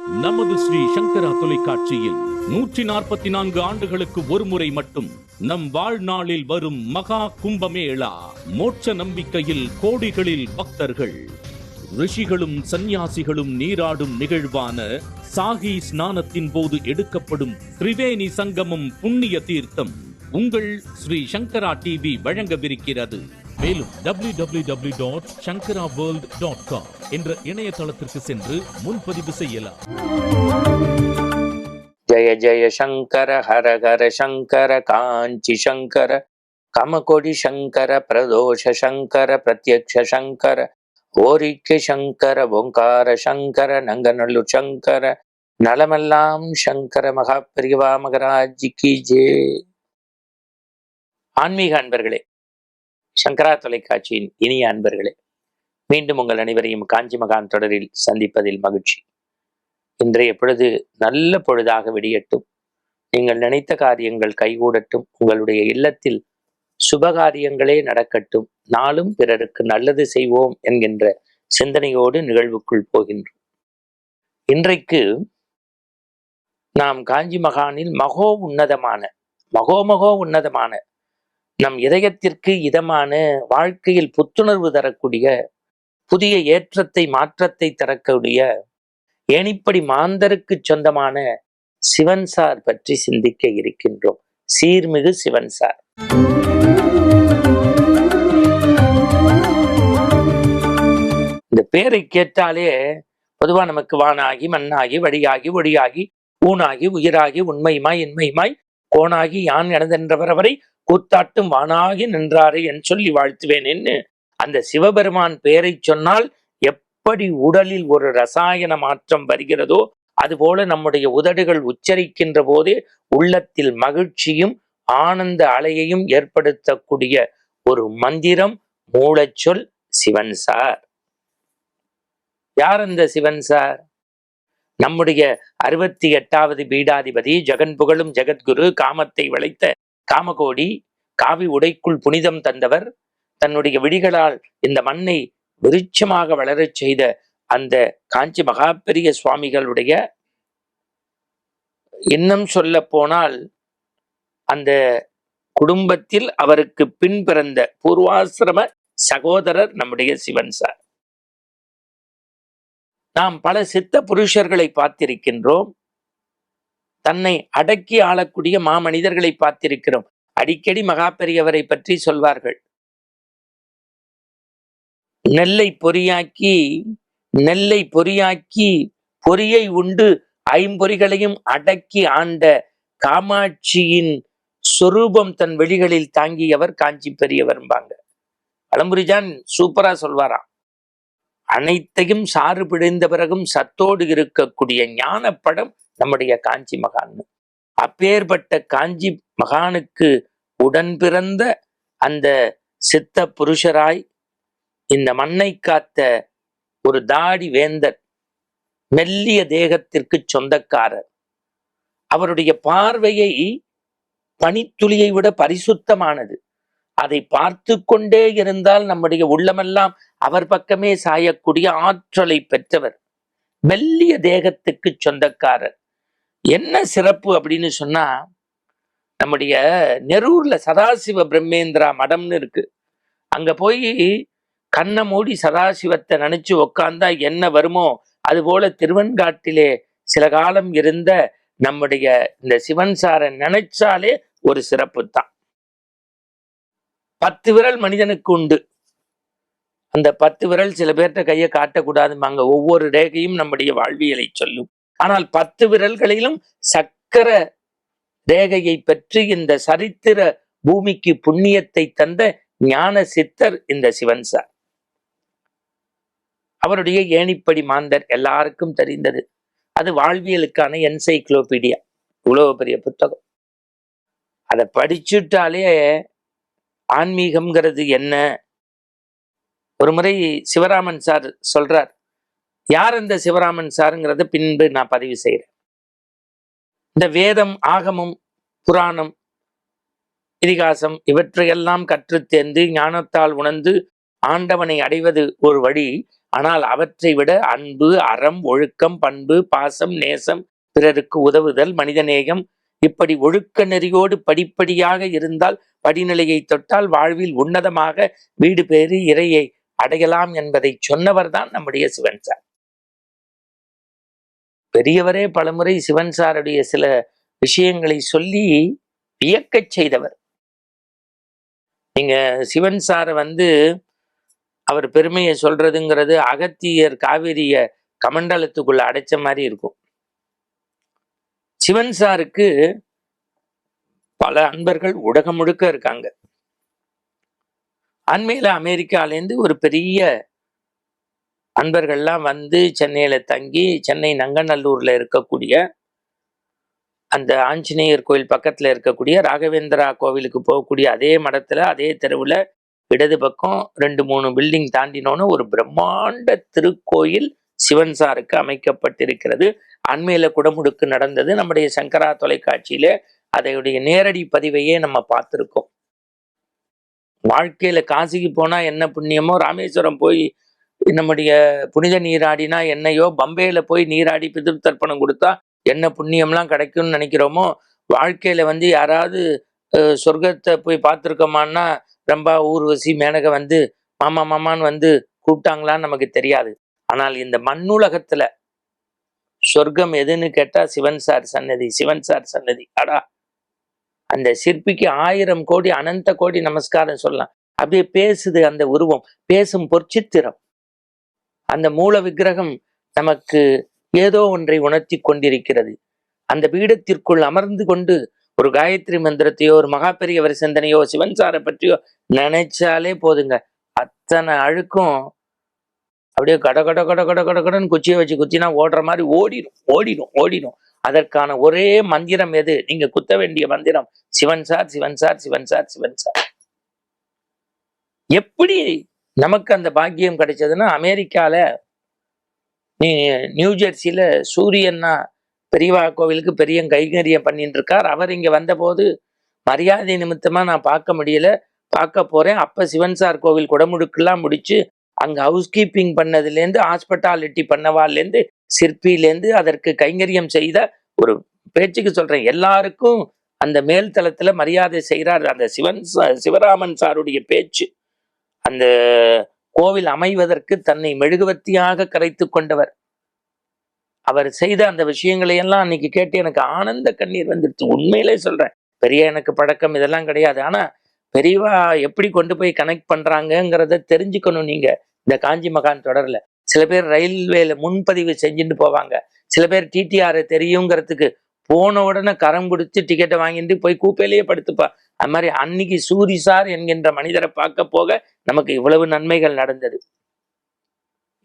நமது ஸ்ரீ சங்கரா தொலைக்காட்சியில் 144 ஆண்டுகளுக்கு ஒருமுறை மட்டும் நம் வாழ்நாளில் வரும் மகா கும்பமேளா. மோட்ச நம்பிக்கையில் கோடிகளில் பக்தர்கள், ரிஷிகளும் சந்நியாசிகளும் நீராடும் நிகழ்வான சாகி ஸ்நானத்தின் போது எடுக்கப்படும் திரிவேணி சங்கமம் புண்ணிய தீர்த்தம் உங்கள் ஸ்ரீ சங்கரா டிவி வழங்கவிருக்கிறது. மேலும் www.shankaraworld.com என்ற இணையதளத்திற்கு சென்று முன்பதிவு செய்யலாம். ஜய ஜய சங்கர ஹர ஹர சங்கர காஞ்சி சங்கர கமகொடி சங்கர பிரதோஷ சங்கர பிரத்யக்ஷ சங்கர ஓரிக்க சங்கர ஓங்கார சங்கர நங்கநல்லூர் சங்கர நலமெல்லாம் சங்கர மகா பெரியவா மகராஜ் கி ஜெய். ஆன்மீக அன்பர்களே, சங்கரா தொலைக்காட்சியின் இனிய அன்பர்களே, மீண்டும் உங்கள் அனைவரையும் காஞ்சி மகான் தொடரில் சந்திப்பதில் மகிழ்ச்சி. இன்றைய பொழுது நல்ல பொழுதாக விடியட்டும், நீங்கள் நினைத்த காரியங்கள் கைகூடட்டும், உங்களுடைய இல்லத்தில் சுபகாரியங்களே நடக்கட்டும், நாளும் பிறருக்கு நல்லது செய்வோம் என்கின்ற சிந்தனையோடு நிகழ்வுக்குள் போகின்றோம். இன்றைக்கு நாம் காஞ்சி மகானில் மகோ உன்னதமான நம் இதயத்திற்கு இதமான, வாழ்க்கையில் புத்துணர்வு தரக்கூடிய, புதிய ஏற்றத்தை மாற்றத்தை தரக்கூடிய, ஏனிப்படி மாந்தருக்கு சொந்தமான சிவன்சார் பற்றி சிந்திக்க இருக்கின்றோம். சீர்மிகு சிவன்சார். இந்த பேரை கேட்டாலே பொதுவா நமக்கு வானாகி மண்ணாகி வழியாகி ஒளியாகி ஊனாகி உயிராகி உண்மையுமாய் இன்மையுமாய் கோனாகி யான் எனதென்றவர் அவரை கூத்தாட்டும் வானாகி நின்றாரே என் சொல்லி வாழ்த்துவேன் என்று அந்த சிவபெருமான் பெயரை சொன்னால் எப்படி உடலில் ஒரு ரசாயன மாற்றம் வருகிறதோ அதுபோல நம்முடைய உதடுகள் உச்சரிக்கின்ற போதே உள்ளத்தில் மகிழ்ச்சியும் ஆனந்த அலையையும் ஏற்படுத்தக்கூடிய ஒரு மந்திரம், மூலச்சொல் சிவன்சார். யார் அந்த சிவன்சார்? நம்முடைய 68வது பீடாதிபதி, ஜெகன் புகழும் ஜெகத்குரு, காமத்தை விளைத்த காமகோடி, காவி உடைக்குள் புனிதம் தந்தவர், தன்னுடைய விழிகளால் இந்த மண்ணை விருட்சமாக வளரச் செய்த அந்த காஞ்சி மகா பெரிய சுவாமிகளுடைய, இன்னும் சொல்ல போனால் அந்த குடும்பத்தில் அவருக்கு பின் பிறந்த பூர்வாசிரம சகோதரர் நம்முடைய சிவன்சார். நாம் பல சித்த புருஷர்களை பார்த்திருக்கின்றோம், தன்னை அடக்கி ஆளக்கூடிய மாமனிதர்களை பார்த்திருக்கிறோம். அடிக்கடி மகா பெரியவரை பற்றி சொல்வார்கள். நெல்லை பொறியாக்கி பொறியை உண்டு ஐம்பொறிகளையும் அடக்கி ஆண்ட காமாட்சியின் சொரூபம் தன் வெளிகளில் தாங்கியவர் காஞ்சி பெரியவர்பாங்க. அலம்புரிஜான் சூப்பரா சொல்வாராம். அனைத்தையும் சாறு பிடிந்த பிறகும் சத்தோடு இருக்கக்கூடிய ஞான படம் நம்முடைய காஞ்சி மகான். அப்பேற்பட்ட காஞ்சி மகானுக்கு உடன் பிறந்த அந்த சித்த புருஷராய் இந்த மண்ணை காத்த ஒரு தாடி வேந்தர், மெல்லிய தேகத்திற்கு சொந்தக்காரர். அவருடைய பார்வையை பனித்துளியை விட பரிசுத்தமானது. அதை பார்த்து கொண்டே இருந்தால் நம்முடைய உள்ளமெல்லாம் அவர் பக்கமே சாயக்கூடிய ஆற்றலை பெற்றவர். மெல்லிய தேகத்துக்கு சொந்தக்காரர். என்ன சிறப்பு அப்படின்னு சொன்னா, நம்முடைய நெரூர்ல சதாசிவ பிரம்மேந்திரா மடம்னு இருக்கு. அங்க போய் கண்ணை மூடி சதாசிவத்தை நினைச்சு உக்காந்தா என்ன வருமோ அது போல திருவெண்காட்டிலே சில காலம் இருந்த நம்முடைய இந்த சிவன்சாரை நினைச்சாலே ஒரு சிறப்பு தான். 10 விரல் மனிதனுக்கு உண்டு. அந்த 10 விரல் சில பேர்கிட்ட கையை காட்டக்கூடாதுமாங்க. ஒவ்வொரு ரேகையும் நம்முடைய வாழ்வியலை சொல்லும். ஆனால் 10 விரல்களிலும் சக்கர ரேகையை பெற்று இந்த சரித்திர பூமிக்கு புண்ணியத்தை தந்த ஞான சித்தர் இந்த சிவன்சார். அவருடைய ஏணிப்படி மாந்தர் எல்லாருக்கும் தெரிந்தது. அது வாழ்வியலுக்கான என்சைக்ளோபீடியா, இவ்வளவு பெரிய புத்தகம். அதை படிச்சுட்டாலே ஆன்மீகம்ங்கிறது என்ன. ஒரு முறை சிவராமன் சார் சொல்றார். யார் அந்த சிவராமன் சாருங்கிறத பின்பு நான் பதிவு செய்கிறேன். இந்த வேதம், ஆகமம், புராணம், இதிகாசம் இவற்றையெல்லாம் கற்று தேர்ந்து ஞானத்தால் உணர்ந்து ஆண்டவனை அடைவது ஒரு வழி. ஆனால் அவற்றை விட அன்பு, அறம், ஒழுக்கம், பண்பு, பாசம், நேசம், பிறருக்கு உதவுதல், மனிதநேயம், இப்படி ஒழுக்க நெறியோடு படிப்படியாக இருந்தால் படிநிலையை தொட்டால் வாழ்வில் உன்னதமாக வீடு பேறு இறையை அடையலாம் என்பதை சொன்னவர் தான் நம்முடைய சிவன் சார். பெரியவரே பலமுறை சிவன் சாருடைய சில விஷயங்களை சொல்லி வியக்கச் செய்தவர். நீங்க சிவன் சாரை அவர் பெருமையை சொல்றதுங்கிறது அகத்தியர் காவிரிய கமண்டலத்துக்குள்ள அடைச்ச மாதிரி இருக்கும். சிவன் சாருக்கு பல அன்பர்கள் உலகம் முழுக்க இருக்காங்க. அண்மையில அமெரிக்காலேருந்து ஒரு பெரிய அன்பர்கள்லாம் சென்னையில தங்கி, சென்னை நங்கநல்லூர்ல இருக்கக்கூடிய அந்த ஆஞ்சநேயர் கோயில் பக்கத்துல இருக்கக்கூடிய ராகவேந்திரா கோவிலுக்கு போகக்கூடிய அதே மடத்துல அதே தெருவுல இடது பக்கம் 2-3 பில்டிங் தாண்டினோன்னு ஒரு பிரம்மாண்ட திருக்கோயில் சிவன் சாருக்கு அமைக்கப்பட்டிருக்கிறது. அண்மையில குடமுடுக்கு நடந்தது. நம்முடைய சங்கரா தொலைக்காட்சியில அதையுடைய நேரடி பதிவையே நம்ம பார்த்திருக்கோம். வாழ்க்கையில காசிக்கு போனா என்ன புண்ணியமோ, ராமேஸ்வரம் போய் நம்முடைய புனித நீராடினா என்னையோ, பம்பையில போய் நீராடி பிதிர் தர்ப்பணம் கொடுத்தா என்ன புண்ணியம்லாம் கிடைக்கும்னு நினைக்கிறோமோ, வாழ்க்கையில யாராவது சொர்க்கத்தை போய் பார்த்துருக்கோமான்னா, ரம்பா, ஊர்வசி, மேனக மாமா மாமான்னு கூப்பிட்டாங்களான்னு நமக்கு தெரியாது. ஆனால் இந்த மண்ணுலகத்துல சொர்க்கம் எதுன்னு கேட்டா சிவன் சார் சன்னதி, சிவன் சார் சன்னதி. அடா, அந்த சிற்பிக்கு 1000 கோடி அனந்த கோடி நமஸ்காரம் சொல்லலாம். அப்படியே பேசுது அந்த உருவம், பேசும் பொற்சித்திரம். அந்த மூல விக்கிரகம் நமக்கு ஏதோ ஒன்றை உணர்த்தி கொண்டிருக்கிறது. அந்த பீடத்திற்குள் அமர்ந்து கொண்டு ஒரு காயத்ரி மந்திரத்தையோ ஒரு மகா பெரியவர் சிந்தனையோ சிவன் சாரை பற்றியோ நினைச்சாலே போதுங்க, அத்தனை அழுக்கும் அப்படியே கட கட கட கட கட கடன்னு குச்சியை வச்சு குத்தினா ஓடுற மாதிரி ஓடிடும் ஓடிடும் ஓடிடும். அதற்கான ஒரே மந்திரம் எது? நீங்க குத்த வேண்டிய மந்திரம் Sivan sir, Sivan sir, Sivan sir, Sivan sir. எப்படி நமக்கு அந்த பாக்கியம் கிடைச்சதுன்னா, அமெரிக்கால நியூ ஜெர்சியில சூரியன்னா பெரியவா கோவிலுக்கு பெரிய கைங்கரியம் பண்ணிட்டு இருக்கார். அவர் இங்க வந்தபோது மரியாதை நிமித்தமா நான் பார்க்க முடியல, பார்க்க போறேன். அப்ப சிவன் சார் கோவில் குடமுழுக்கெல்லாம் முடிச்சு அங்க ஹவுஸ் கீப்பிங் பண்ணதுலேருந்து, ஹாஸ்பிட்டாலிட்டி பண்ணவாலேருந்து, சிற்பிலேருந்து அதற்கு கைங்கரியம் செய்த ஒரு பேச்சுக்கு சொல்றேன், எல்லாருக்கும் அந்த மேல் தளத்துல மரியாதை செய்கிறார். அந்த சிவராமன் சாருடைய பேச்சு அந்த கோவில் அமைவதற்கு தன்னை மெழுகுவர்த்தியாக கரைத்து கொண்டவர். அவர் செய்த அந்த விஷயங்களை எல்லாம் அன்னைக்கு கேட்டு எனக்கு ஆனந்த கண்ணீர் வந்துருச்சு. உண்மையிலே சொல்றேன், பெரிய எனக்கு பழக்கம் இதெல்லாம் கிடையாது. ஆனா பெரியவா எப்படி கொண்டு போய் கனெக்ட் பண்றாங்கிறத தெரிஞ்சுக்கணும். நீங்க இந்த காஞ்சி மகான் தொடர்ல சில பேர் ரயில்வேல முன்பதிவு செஞ்சுட்டு போவாங்க, சில பேர் டிடிஆர் தெரியுங்கிறதுக்கு போன உடனே கரம் கொடுத்து டிக்கெட்டை வாங்கிட்டு போய் கூப்பையிலேயே படுத்துப்பா. அது மாதிரி அன்னைக்கு சூரி சார் என்கின்ற மனிதரை பார்க்க போக நமக்கு இவ்வளவு நன்மைகள் நடந்தது.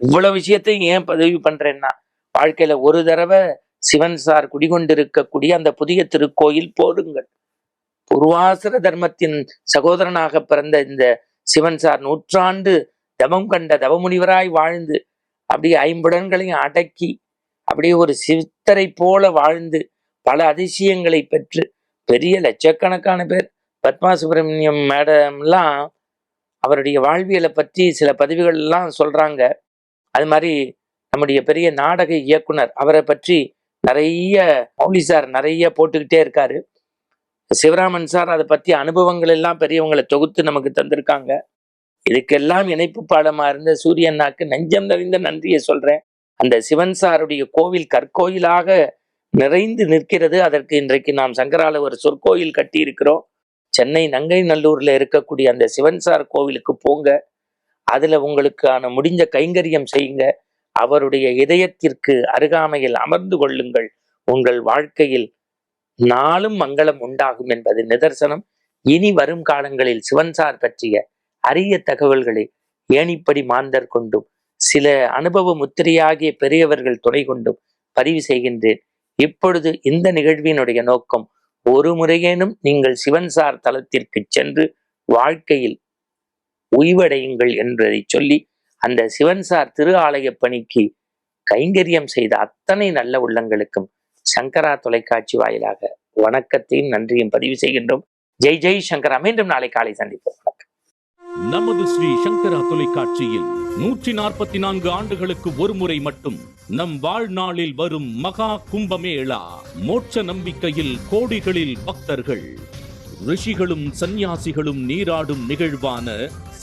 இவ்வளவு விஷயத்தையும் ஏன் பதிவு பண்றேன்னா, வாழ்க்கையில ஒரு தடவை சிவன் சார் குடிகொண்டிருக்கக்கூடிய அந்த புதிய திருக்கோயில் போடுங்கள். பூர்வாசர தர்மத்தின் சகோதரனாக பிறந்த இந்த சிவன் சார் 100 ஆண்டு தவம் கண்ட தவமுனிவராய் வாழ்ந்து அப்படியே 50 அடக்கி அப்படியே ஒரு சித்தரை போல வாழ்ந்து பல அதிசயங்களை பெற்று பெரிய லட்சக்கணக்கான பேர், பத்மா சுப்பிரமணியம் மேடம்லாம் அவருடைய வாழ்வியலை பற்றி சில பதிவுகள் எல்லாம் சொல்றாங்க. அது மாதிரி நம்முடைய பெரிய நாடக இயக்குனர் அவரை பற்றி நிறைய மௌலி சார் நிறைய போட்டுக்கிட்டே இருக்காரு. சிவராமன் சார் அதை பற்றி அனுபவங்கள் எல்லாம் பெரியவங்களை தொகுத்து நமக்கு தந்திருக்காங்க. இதுக்கெல்லாம் இணைப்பு பாடமா இருந்த சூரியனாக்கு நெஞ்சம் நிறைந்த நன்றியை சொல்றேன். அந்த சிவன் சாருடைய கோவில் கற்கோயிலாக நிறைந்து நிற்கிறது. அதற்கு இன்றைக்கு நாம் சங்கரால ஒரு சொற்கோயில் கட்டி இருக்கிறோம். சென்னை நங்கைநல்லூர்ல இருக்கக்கூடிய அந்த சிவன் சார் கோவிலுக்கு போங்க, அதுல உங்களுக்கான முடிஞ்ச கைங்கரியம் செய்யுங்க. அவருடைய இதயத்திற்கு அருகாமையில் அமர்ந்து கொள்ளுங்கள். உங்கள் வாழ்க்கையில் நாளும் மங்களம் உண்டாகும் என்பது நிதர்சனம். இனி வரும் காலங்களில் சிவன் சார் பற்றிய அரிய தகவல்களை ஏணிப்படி மாந்தர் கொண்டும் சில அனுபவ முத்திரையாகிய பெரியவர்கள் துணை கொண்டும் பதிவு செய்கின்றேன். இப்பொழுது இந்த நிகழ்வினுடைய நோக்கம், ஒரு முறையேனும் நீங்கள் சிவன் சார் தலத்திற்கு சென்று வாழ்க்கையில் உய்வடையுங்கள் என்பதை சொல்லி, அந்த சிவன் சார் திரு ஆலய பணிக்கு கைங்கரியம் செய்த அத்தனை நல்ல உள்ளங்களுக்கும் சங்கரா தொலைக்காட்சி வாயிலாக வணக்கத்தையும் நன்றியும் பதிவு செய்கின்றோம். ஜெய் ஜெய் சங்கரா. மீண்டும் நாளை காலை சந்திப்போம். நமது ஸ்ரீ சங்கரா தொலைக்காட்சியில் 144 ஆண்டுகளுக்கு ஒருமுறை மட்டும் நம் வாழ்நாளில் வரும் மகா கும்பமேளா. மோட்ச நம்பிக்கையில் கோடிகளில் பக்தர்கள், ரிஷிகளும் சந்நியாசிகளும் நீராடும் நிகழ்வான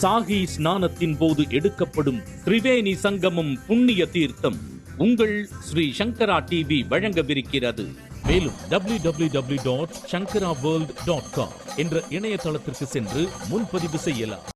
சாகி ஸ்நானத்தின் போது எடுக்கப்படும் திரிவேணி சங்கமம் புண்ணிய தீர்த்தம் உங்கள் ஸ்ரீ சங்கரா டிவி வழங்கவிருக்கிறது. மேலும் www.shankaraworld.com என்ற இணையதளத்திற்கு சென்று முன்பதிவு செய்யலாம்.